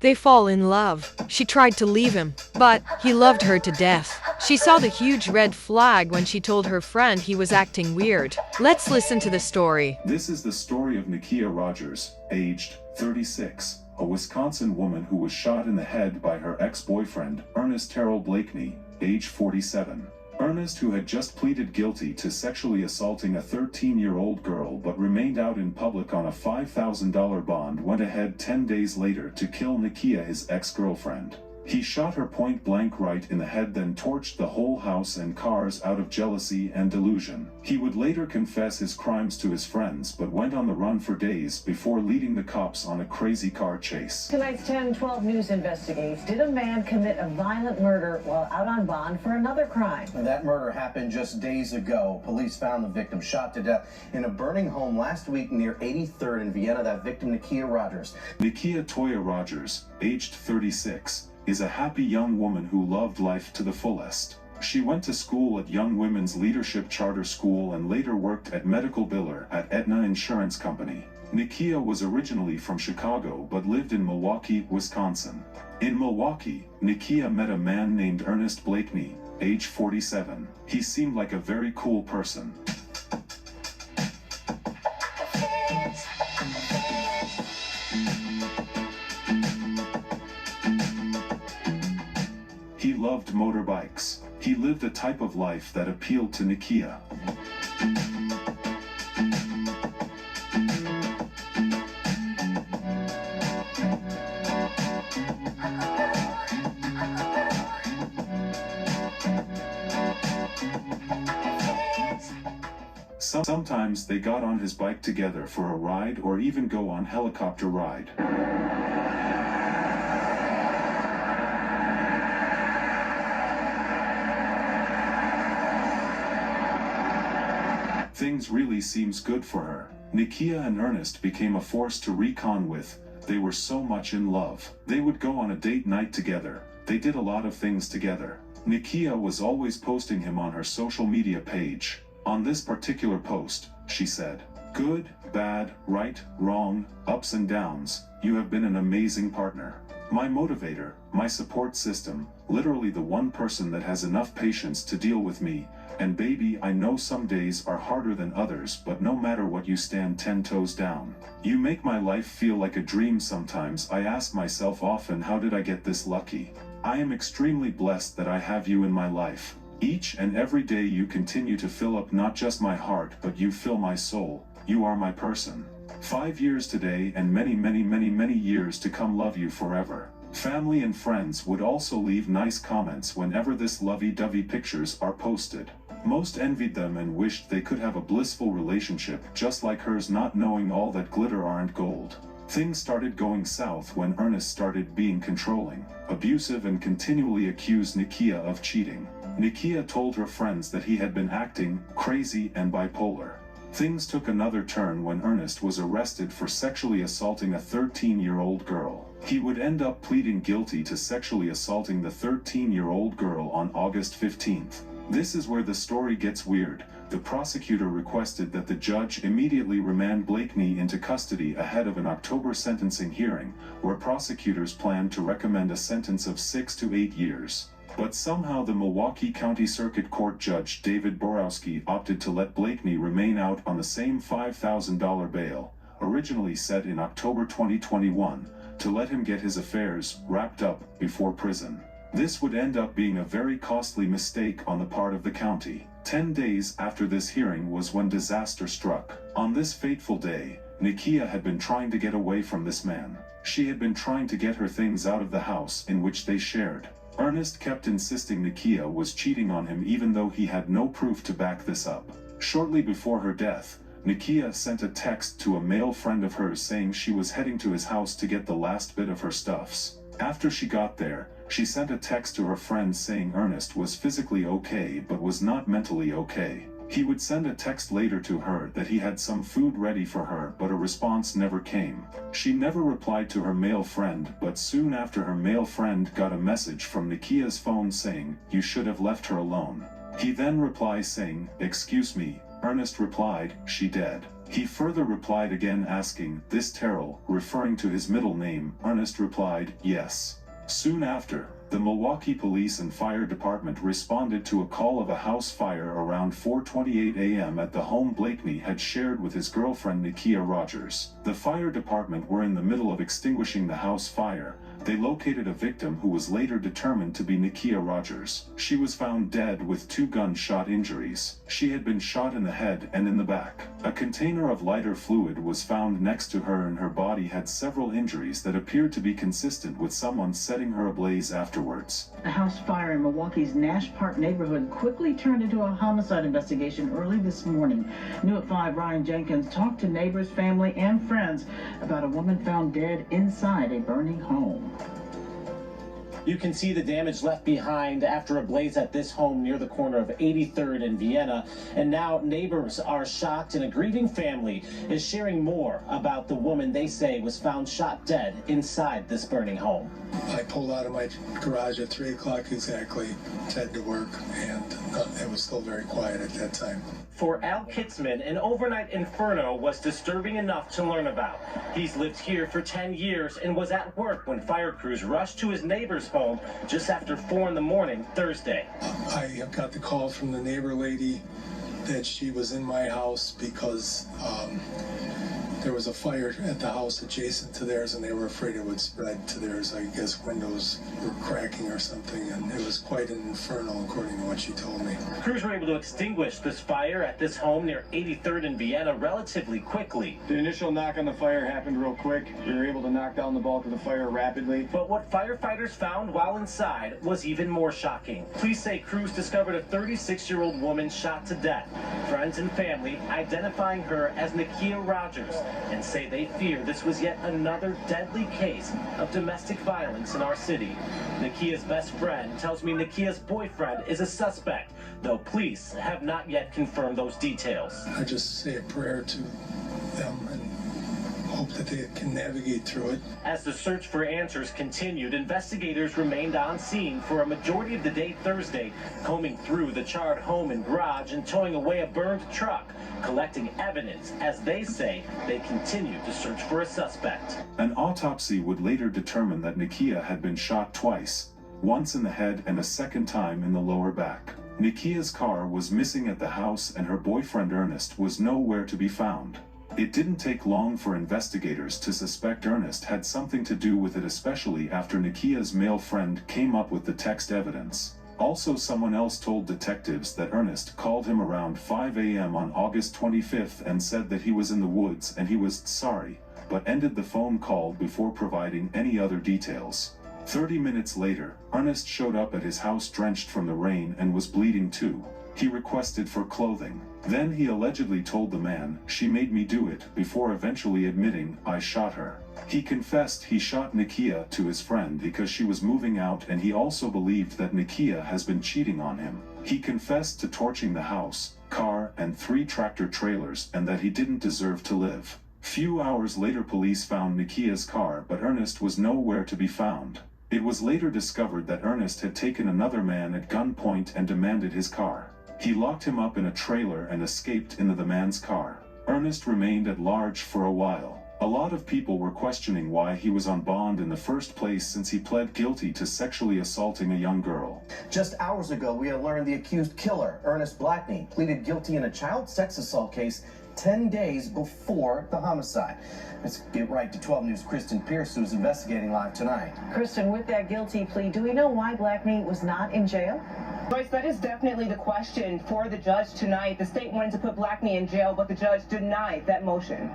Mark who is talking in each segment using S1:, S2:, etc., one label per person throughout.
S1: They fall in love. She tried to leave him, but he loved her to death. She saw the huge red flag when she told her friend he was acting weird. Let's listen to the story.
S2: This is the story of Nikia Rogers, aged 36, a Wisconsin woman who was shot in the head by her ex-boyfriend, Ernest Terrell Blakeney, age 47. Ernest, who had just pleaded guilty to sexually assaulting a 13-year-old girl but remained out in public on a $5,000 bond, went ahead 10 days later to kill Nikia, his ex-girlfriend. He shot her point blank right in the head, then torched the whole house and cars out of jealousy and delusion. He would later confess his crimes to his friends but went on the run for days before leading the cops on a crazy car chase.
S3: Tonight's 10/12 News investigates. Did a man commit a violent murder while out on bond for another crime?
S4: That murder happened just days ago. Police found the victim shot to death in a burning home last week near 83rd in Vienna. That victim, Nikia Rogers.
S2: Nikia Toya Rogers, aged 36, is a happy young woman who loved life to the fullest. She went to school at Young Women's Leadership Charter School and later worked at medical biller at Aetna Insurance Company. Nikia was originally from Chicago but lived in Milwaukee, Wisconsin. In Milwaukee, Nikia met a man named Ernest Blakeney, age 47. He seemed like a very cool person. He loved motorbikes. He lived a type of life that appealed to Nikia. Sometimes they got on his bike together for a ride or even go on helicopter ride. Things really seems good for her. Nikia and Ernest became a force to reckon with. They were so much in love. They would go on a date night together. They did a lot of things together. Nikia was always posting him on her social media page. On this particular post, she said, "Good, bad, right, wrong, ups and downs, you have been an amazing partner. My motivator, my support system, literally the one person that has enough patience to deal with me. And baby, I know some days are harder than others, but no matter what, you stand 10 toes down. You make my life feel like a dream. Sometimes I ask myself often, how did I get this lucky? I am extremely blessed that I have you in my life. Each and every day you continue to fill up not just my heart, but you fill my soul. You are my person. 5 years today and many years to come. Love you forever." Family and friends would also leave nice comments whenever this lovey-dovey pictures are posted. Most envied them and wished they could have a blissful relationship just like hers, not knowing all that glitter aren't gold. Things started going south when Ernest started being controlling, abusive, and continually accused Nikia of cheating. Nikia told her friends that he had been acting crazy and bipolar. Things took another turn when Ernest was arrested for sexually assaulting a 13-year-old girl. He would end up pleading guilty to sexually assaulting the 13-year-old girl on August 15th. This is where the story gets weird. The prosecutor requested that the judge immediately remand Blakeney into custody ahead of an October sentencing hearing, where prosecutors planned to recommend a sentence of 6 to 8 years. But somehow the Milwaukee County Circuit Court Judge David Borowski opted to let Blakeney remain out on the same $5,000 bail, originally set in October 2021, to let him get his affairs wrapped up before prison. This would end up being a very costly mistake on the part of the county. 10 days after this hearing was when disaster struck. On this fateful day, Nikia had been trying to get away from this man. She had been trying to get her things out of the house in which they shared. Ernest kept insisting Nikia was cheating on him even though he had no proof to back this up. Shortly before her death, Nikia sent a text to a male friend of hers saying she was heading to his house to get the last bit of her stuffs. After she got there, she sent a text to her friend saying Ernest was physically okay but was not mentally okay. He would send a text later to her that he had some food ready for her, but a response never came. She never replied to her male friend, but soon after her male friend got a message from Nikia's phone saying, "You should have left her alone." He then replies saying, "Excuse me." Ernest replied, "She dead." He further replied again asking, "This Terrell," referring to his middle name. Ernest replied, "Yes." Soon after, the Milwaukee Police and Fire Department responded to a call of a house fire around 4:28 a.m. at the home Blakeney had shared with his girlfriend Nikia Rogers. The fire department were in the middle of extinguishing the house fire. They located a victim who was later determined to be Nikia Rogers. She was found dead with 2 gunshot injuries. She had been shot in the head and in the back. A container of lighter fluid was found next to her, and her body had several injuries that appeared to be consistent with someone setting her ablaze afterwards.
S5: A house fire in Milwaukee's Nash Park neighborhood quickly turned into a homicide investigation early this morning. New at 5, Ryan Jenkins talked to neighbors, family, and friends about a woman found dead inside a burning home.
S6: You can see the damage left behind after a blaze at this home near the corner of 83rd and Vienna. And now neighbors are shocked, and a grieving family is sharing more about the woman they say was found shot dead inside this burning home.
S7: I pulled out of my garage at 3 o'clock exactly, headed to work, and it was still very quiet at that time.
S6: For Al Kitzman, an overnight inferno was disturbing enough to learn about. He's lived here for 10 years and was at work when fire crews rushed to his neighbor's home just after 4 in the morning Thursday.
S7: I got the call from the neighbor lady that she was in my house because there was a fire at the house adjacent to theirs, and they were afraid it would spread to theirs. I guess windows were cracking or something, and it was quite an inferno according to what she told me.
S6: Crews were able to extinguish this fire at this home near 83rd and Vienna relatively quickly.
S8: The initial knock on the fire happened real quick. We were able to knock down the bulk of the fire rapidly.
S6: But what firefighters found while inside was even more shocking. Police say crews discovered a 36-year-old woman shot to death. Friends and family identifying her as Nikia Rogers, and say they fear this was yet another deadly case of domestic violence in our city. Nikia's best friend tells me Nikia's boyfriend is a suspect, though police have not yet confirmed those details.
S7: I just say a prayer to them and hope that they can navigate through it.
S6: As the search for answers continued, investigators remained on scene for a majority of the day Thursday, combing through the charred home and garage and towing away a burned truck, collecting evidence. As they say, they continue to search for a suspect.
S2: An autopsy would later determine that Nikia had been shot twice, once in the head and a second time in the lower back. Nikia's car was missing at the house, and her boyfriend Ernest was nowhere to be found. It didn't take long for investigators to suspect Ernest had something to do with it, especially after Nikia's male friend came up with the text evidence. Also, someone else told detectives that Ernest called him around 5 a.m. on August 25th and said that he was in the woods and he was sorry, but ended the phone call before providing any other details. 30 minutes later, Ernest showed up at his house drenched from the rain and was bleeding too. He requested for clothing. Then he allegedly told the man, "She made me do it," before eventually admitting, "I shot her." He confessed he shot Nikia to his friend because she was moving out, and he also believed that Nikia has been cheating on him. He confessed to torching the house, car, and 3 tractor trailers, and that he didn't deserve to live. Few hours later, police found Nikia's car, but Ernest was nowhere to be found. It was later discovered that Ernest had taken another man at gunpoint and demanded his car. He locked him up in a trailer and escaped into the man's car. Ernest remained at large for a while. A lot of people were questioning why he was on bond in the first place, since he pled guilty to sexually assaulting a young girl.
S4: Just hours ago, we had learned the accused killer, Ernest Blakeney, pleaded guilty in a child sex assault case 10 days before the homicide. Let's get right to 12 News' Kristen Pierce, who's investigating live tonight.
S3: Kristen, with that guilty plea, do we know why Blakeney was not in jail?
S9: Joyce, that is definitely the question for the judge tonight. The state wanted to put Blakeney in jail, but the judge denied that motion.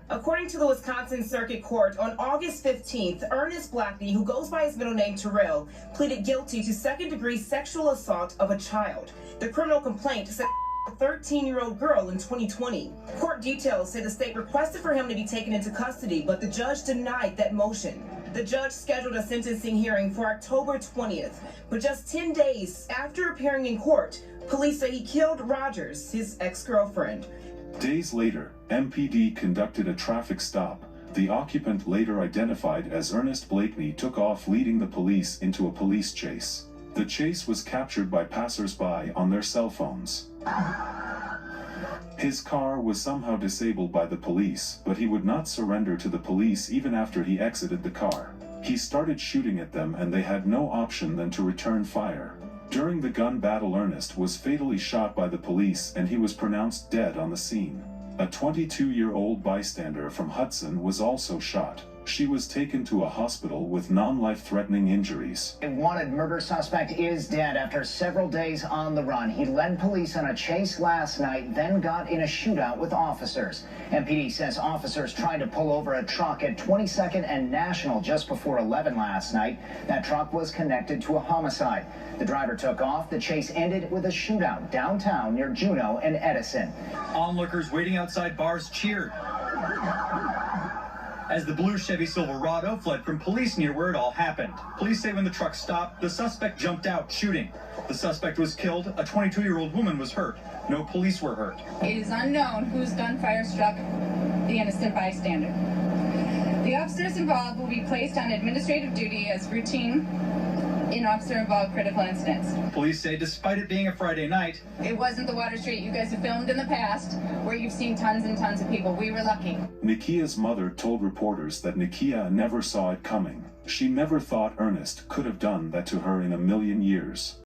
S10: According to the Wisconsin Circuit Court, on August 15th, Ernest Blakeney, who goes by his middle name Terrell, pleaded guilty to second-degree sexual assault of a child. The criminal complaint said a 13-year-old girl in 2020. Court details say the state requested for him to be taken into custody, but the judge denied that motion. The judge scheduled a sentencing hearing for October 20th, but just 10 days after appearing in court, police say he killed Rogers, his ex-girlfriend.
S2: Days later, MPD conducted a traffic stop. The occupant, later identified as Ernest Blakeney, took off, leading the police into a police chase. The chase was captured by passers-by on their cell phones. His car was somehow disabled by the police, but he would not surrender to the police even after he exited the car. He started shooting at them and they had no option than to return fire. During the gun battle, Ernest was fatally shot by the police and he was pronounced dead on the scene. A 22-year-old bystander from Hudson was also shot. She was taken to a hospital with non-life-threatening injuries.
S11: A wanted murder suspect is dead after several days on the run. He led police on a chase last night, then got in a shootout with officers. MPD says officers tried to pull over a truck at 22nd and National just before 11 last night. That truck was connected to a homicide. The driver took off. The chase ended with a shootout downtown near Juneau and Edison.
S12: Onlookers waiting outside bars cheered as the blue Chevy Silverado fled from police near where it all happened. Police say when the truck stopped, the suspect jumped out shooting. The suspect was killed. A 22-year-old woman was hurt. No police were hurt.
S13: It is unknown whose gunfire struck the innocent bystander. The officers involved will be placed on administrative duty as routine in officer-involved critical incidents.
S12: Police say despite it being a Friday night,
S13: it wasn't the Water Street you guys have filmed in the past where you've seen tons and tons of people. We were lucky.
S2: Nikia's mother told reporters that Nikia never saw it coming. She never thought Ernest could have done that to her in a million years.